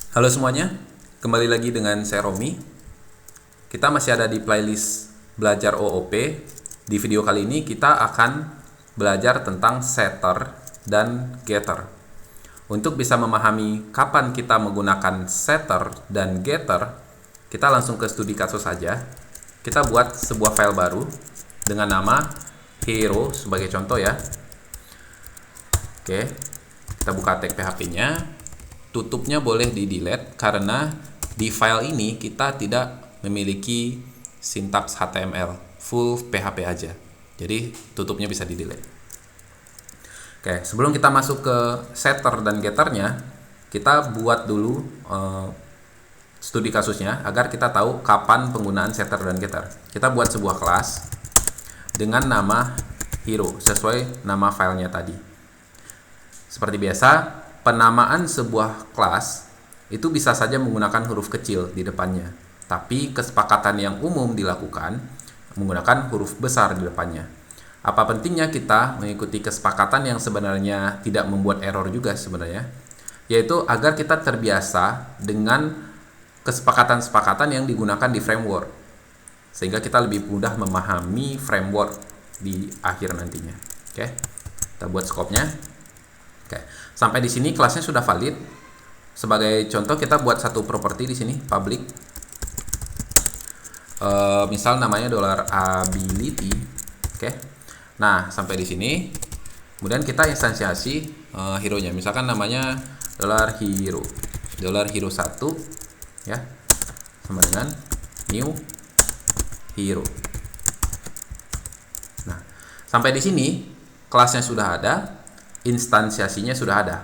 Halo semuanya, kembali lagi dengan saya Romi. Kita masih ada di playlist belajar OOP. Di video kali ini kita akan belajar tentang setter dan getter. Untuk bisa memahami kapan kita menggunakan setter dan getter, kita langsung ke studi kasus saja. Kita buat sebuah file baru dengan nama hero sebagai contoh ya. Oke, kita buka tag PHP-nya. Tutupnya boleh di delete karena di file ini kita tidak memiliki sintaks HTML, full PHP aja. Jadi tutupnya bisa di delete. Oke, sebelum kita masuk ke setter dan getternya, kita buat dulu studi kasusnya agar kita tahu kapan penggunaan setter dan getter. Kita buat sebuah kelas dengan nama hero sesuai nama filenya tadi. Seperti biasa, penamaan sebuah kelas itu bisa saja menggunakan huruf kecil di depannya, tapi kesepakatan yang umum dilakukan menggunakan huruf besar di depannya. Apa pentingnya kita mengikuti kesepakatan yang sebenarnya tidak membuat error juga sebenarnya, yaitu agar kita terbiasa dengan kesepakatan-kesepakatan yang digunakan di framework, sehingga kita lebih mudah memahami framework di akhir nantinya. Oke, kita buat skopnya. Oke, sampai di sini kelasnya sudah valid. Sebagai contoh kita buat satu properti di sini, public. Misal namanya $ability. Oke. Nah, sampai di sini. Kemudian kita instansiasi hero-nya. Misalkan namanya $hero. $hero 1 ya. Sama dengan new hero. Nah, sampai di sini kelasnya sudah ada, instansiasinya sudah ada.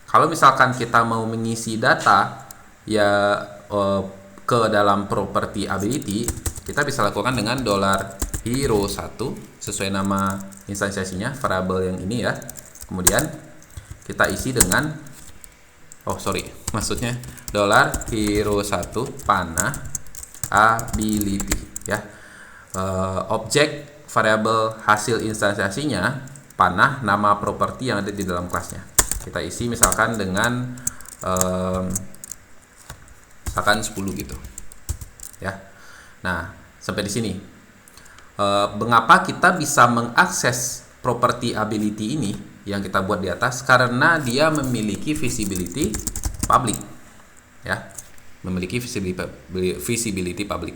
Kalau misalkan kita mau mengisi data ya ke dalam property ability, kita bisa lakukan dengan $hero 1 sesuai nama instansiasinya, variabel yang ini ya. Kemudian kita isi dengan maksudnya $hero 1 panah ability ya. Objek variabel hasil instansiasinya panah nama properti yang ada di dalam kelasnya. Kita isi misalkan dengan misalkan 10 gitu ya. Nah, sampai di sini mengapa kita bisa mengakses property ability ini yang kita buat di atas? Karena dia memiliki visibility public ya, memiliki visibility public.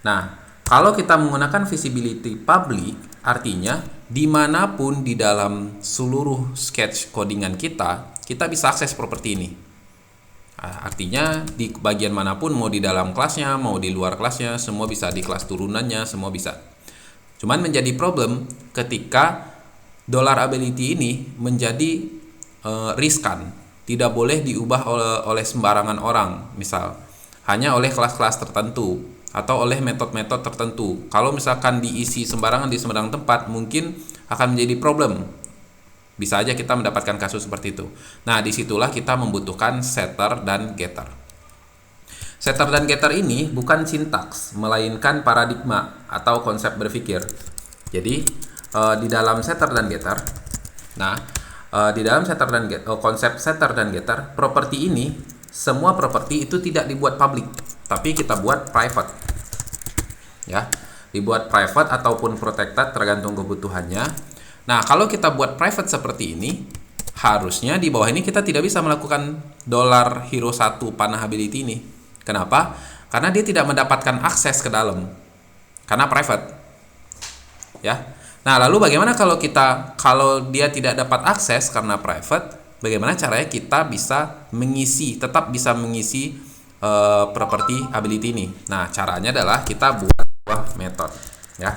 Nah, kalau kita menggunakan visibility public, artinya dimanapun di dalam seluruh sketch codingan kita bisa akses properti ini. Artinya di bagian manapun, mau di dalam kelasnya, mau di luar kelasnya, semua bisa, di kelas turunannya, semua bisa. Cuman menjadi problem ketika $ability ini menjadi riskan, tidak boleh diubah oleh sembarangan orang, misal hanya oleh kelas-kelas tertentu atau oleh metode-metode tertentu. Kalau misalkan diisi sembarangan di sembarang tempat, mungkin akan menjadi problem. Bisa aja kita mendapatkan kasus seperti itu. Nah, disitulah kita membutuhkan setter dan getter. Setter dan getter ini bukan sintaks, melainkan paradigma atau konsep berpikir. Jadi, di dalam setter dan getter, di dalam setter dan konsep setter dan getter, properti ini, semua properti itu tidak dibuat public, tapi kita buat private ya, dibuat private ataupun protected tergantung kebutuhannya. Nah, kalau kita buat private seperti ini, harusnya di bawah ini kita tidak bisa melakukan $hero 1 panah ability ini. Kenapa? Karena dia tidak mendapatkan akses ke dalam, karena private ya. Nah, lalu bagaimana kalau dia tidak dapat akses karena private? Bagaimana caranya kita bisa tetap bisa mengisi property ability ini? Nah, caranya adalah kita buat sebuah method ya.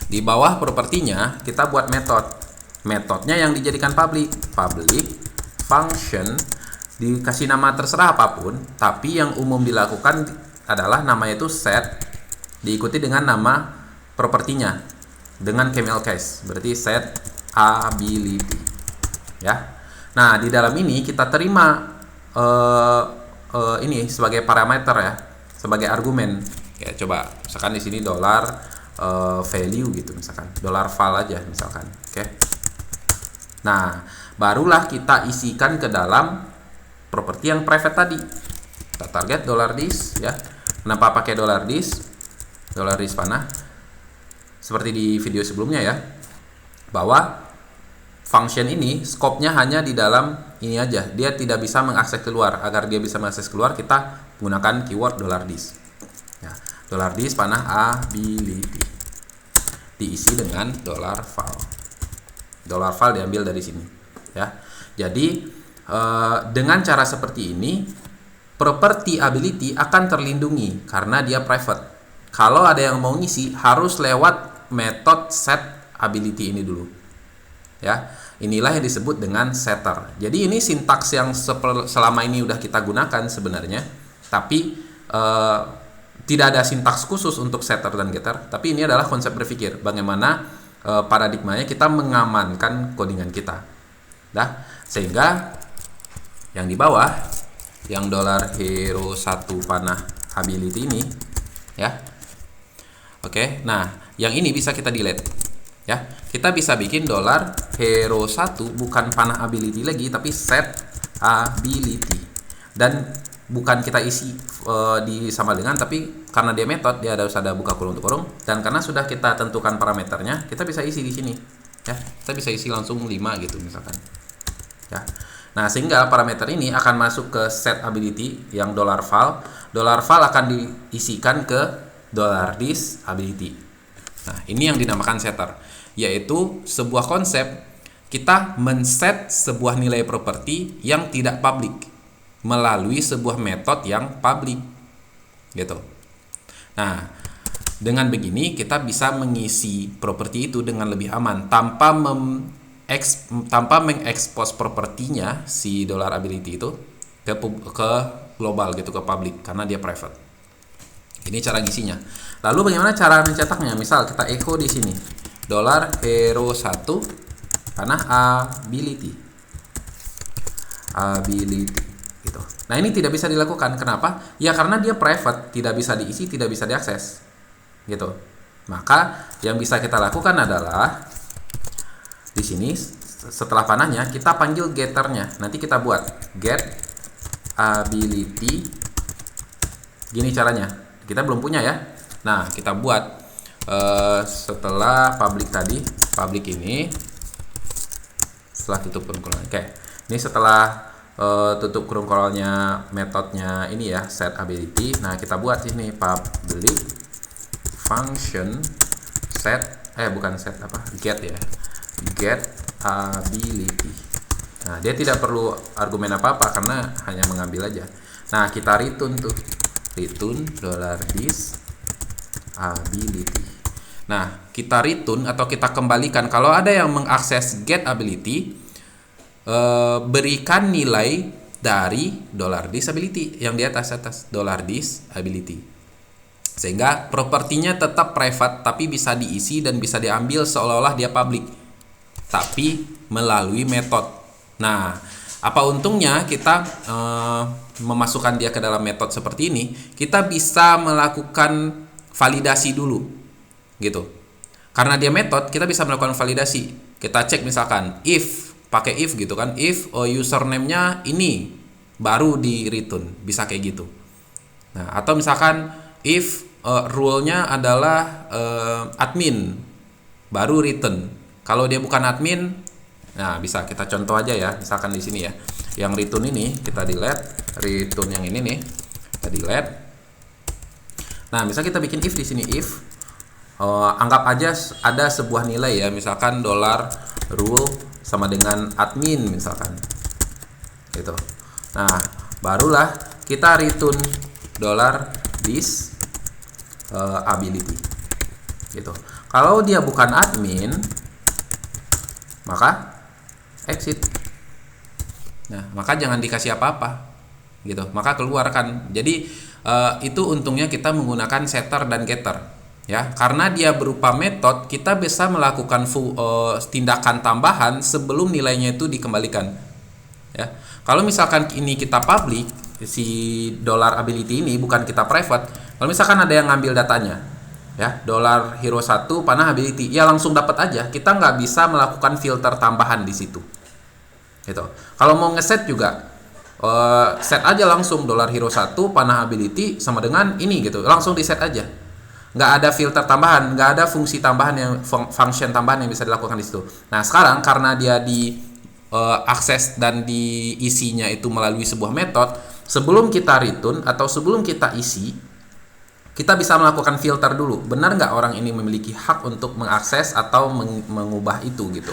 Di bawah propertinya kita buat metodenya yang dijadikan public function, dikasih nama terserah apapun, tapi yang umum dilakukan adalah namanya itu set diikuti dengan nama propertinya dengan camel case, berarti set ability ya. Nah, di dalam ini kita terima ini sebagai parameter ya, sebagai argumen. Ya, coba misalkan di sini value gitu, misalkan $val aja misalkan. Oke. Nah, barulah kita isikan ke dalam properti yang private tadi. Kita target $dis ya. Kenapa pakai $dis? $dis panah. Seperti di video sebelumnya ya, bahwa function ini scope-nya hanya di dalam ini aja. Dia tidak bisa mengakses keluar. Agar dia bisa mengakses keluar, kita gunakan keyword $dis. Ya, $dis panah ability. Diisi dengan $val. $val diambil dari sini. Ya. Jadi dengan cara seperti ini, property ability akan terlindungi karena dia private. Kalau ada yang mau ngisi, harus lewat metode set ability ini dulu. Ya, inilah yang disebut dengan setter. Jadi ini sintaks yang selama ini udah kita gunakan sebenarnya, tapi tidak ada sintaks khusus untuk setter dan getter. Tapi ini adalah konsep berpikir bagaimana paradigmanya kita mengamankan codingan kita. Sehingga yang di bawah, yang $hero1 panah ability ini, ya. Oke, nah yang ini bisa kita delete. Ya, kita bisa bikin $hero1 bukan panah ability lagi, tapi set ability. Dan bukan kita isi sama dengan, tapi karena dia metode, dia harus ada buka kurung tutup kurung. Dan karena sudah kita tentukan parameternya, kita bisa isi di sini. Ya, kita bisa isi langsung 5 gitu misalkan. Ya. Nah, sehingga parameter ini akan masuk ke set ability yang $val. $val akan diisikan ke $dis ability. Nah, ini yang dinamakan setter, yaitu sebuah konsep kita men-set sebuah nilai properti yang tidak public melalui sebuah metode yang public. Gitu. Nah, dengan begini kita bisa mengisi properti itu dengan lebih aman tanpa mengekspos propertinya si $ability itu ke global gitu, ke public, karena dia private. Ini cara ngisinya. Lalu bagaimana cara mencetaknya? Misal kita echo di sini $hero1 panah ability gitu. Nah, ini tidak bisa dilakukan. Kenapa? Ya karena dia private, tidak bisa diisi, tidak bisa diakses gitu. Maka yang bisa kita lakukan adalah di sini setelah panahnya kita panggil getternya. Nanti kita buat get ability. Gini caranya. Kita belum punya ya. Nah, kita buat setelah public tadi, public ini setelah tutup kurung kolon. Oke. Ini setelah tutup kurung kolonnya metodenya ini ya, set ability. Nah, kita buat sini public function set get ya. Get ability. Nah, dia tidak perlu argumen apa-apa karena hanya mengambil aja. Nah, kita return tuh. Return $dis ability. Nah, kita return atau kita kembalikan kalau ada yang mengakses get ability, berikan nilai dari $dis ability yang di atas $dis ability. Sehingga propertinya tetap private tapi bisa diisi dan bisa diambil seolah-olah dia public, tapi melalui metode. Nah, apa untungnya kita memasukkan dia ke dalam metode seperti ini? Kita bisa melakukan validasi dulu, gitu. Karena dia metode, kita bisa melakukan validasi. Kita cek misalkan if, pakai if gitu kan, if username-nya ini, baru di return, bisa kayak gitu. Nah, atau misalkan if rule-nya adalah admin, baru return. Kalau dia bukan admin, nah bisa kita contoh aja ya, misalkan di sini ya, yang return ini kita delete, return yang ini nih kita delete. Nah, bisa kita bikin if di sini, if anggap aja ada sebuah nilai ya, misalkan $rule sama dengan admin misalkan, gitu. Nah, barulah kita return $dis ability, gitu. Kalau dia bukan admin, maka exit. Nah, maka jangan dikasih apa-apa, gitu. Maka keluarkan. Jadi itu untungnya kita menggunakan setter dan getter, ya. Karena dia berupa metode, kita bisa melakukan tindakan tambahan sebelum nilainya itu dikembalikan, ya. Kalau misalkan ini kita public, si $ability ini bukan kita private. Kalau misalkan ada yang ngambil datanya, ya, $hero1 panah ability, ya langsung dapat aja. Kita nggak bisa melakukan filter tambahan di situ, gitu. Kalau mau ngeset juga set aja langsung $hero1 panah ability sama dengan ini gitu, langsung di set aja, nggak ada filter tambahan, nggak ada fungsi tambahan yang function tambahan yang bisa dilakukan di situ. Nah sekarang karena dia di akses dan diisinya itu melalui sebuah metode, sebelum kita return atau sebelum kita isi, kita bisa melakukan filter dulu, benar nggak orang ini memiliki hak untuk mengakses atau mengubah itu gitu.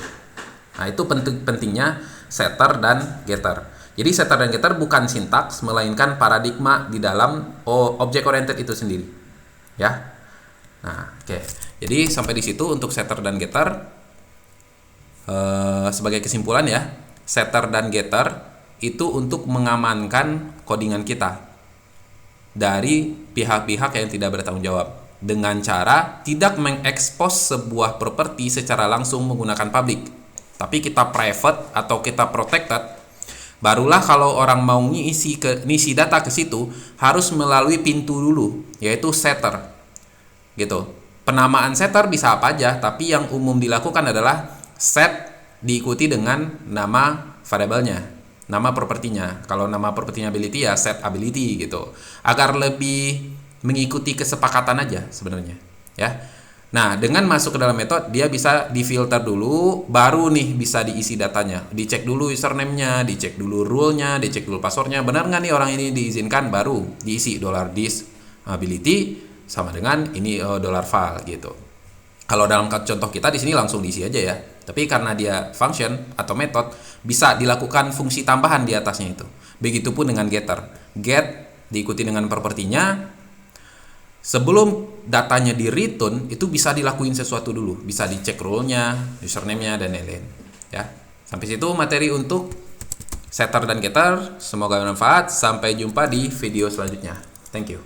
Nah itu pentingnya setter dan getter. Jadi setter dan getter bukan sintaks, melainkan paradigma di dalam object oriented itu sendiri, ya. Nah, oke. Jadi sampai di situ untuk setter dan getter. Sebagai kesimpulan ya, setter dan getter itu untuk mengamankan codingan kita dari pihak-pihak yang tidak bertanggung jawab dengan cara tidak mengekspos sebuah properti secara langsung menggunakan public, tapi kita private atau kita protected. Barulah kalau orang mau ngisi data ke situ harus melalui pintu dulu, yaitu setter. Gitu. Penamaan setter bisa apa aja, tapi yang umum dilakukan adalah set diikuti dengan nama variabelnya, nama propertinya. Kalau nama propertinya ability ya set ability gitu. Agar lebih mengikuti kesepakatan aja sebenarnya, ya. Nah, dengan masuk ke dalam metode, dia bisa difilter dulu, baru nih bisa diisi datanya. Dicek dulu username-nya, dicek dulu rule-nya, dicek dulu password-nya. Benar nggak nih orang ini diizinkan, baru diisi $this ability sama dengan ini $file gitu. Kalau dalam contoh kita di sini langsung diisi aja ya. Tapi karena dia function atau metode, bisa dilakukan fungsi tambahan di atasnya itu. Begitupun dengan getter. Get diikuti dengan propertinya. Sebelum datanya di return itu bisa dilakuin sesuatu dulu, bisa dicek role-nya, username-nya dan lain-lain. Ya, sampai situ materi untuk setter dan getter. Semoga bermanfaat. Sampai jumpa di video selanjutnya. Thank you.